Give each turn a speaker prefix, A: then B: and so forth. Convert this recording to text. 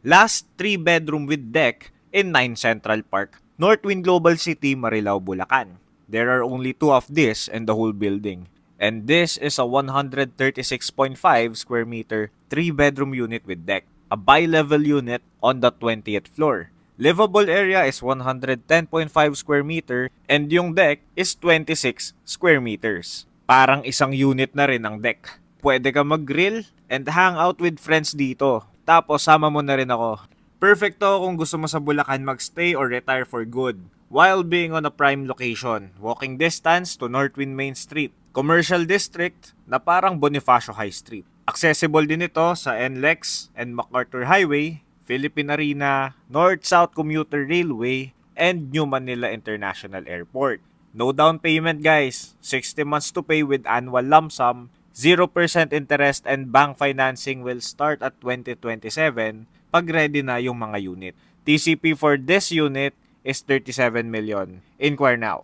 A: Last 3-bedroom with deck in 9 Central Park, Northwind Global City, Marilao, Bulacan. There are only 2 of this in the whole building. And this is a 136.5 square meter 3-bedroom unit with deck. A bi-level unit on the 20th floor. Livable area is 110.5 square meter and yung deck is 26 square meters. Parang isang unit na rin ang deck. Pwede ka mag-grill and hang out with friends dito. Tapos sama mo na rin ako. Perfect to kung gusto mo sa Bulacan magstay or retire for good while being on a prime location. Walking distance to Northwind Main Street. Commercial district na parang Bonifacio High Street. Accessible din ito sa NLEX and MacArthur Highway, Philippine Arena, North-South Commuter Railway, and New Manila International Airport. No down payment guys, 60 months to pay with annual lump sum, 0% interest and bank financing will start at 2027 pag ready na yung mga unit. TCP for this unit is 37 million. Inquire now.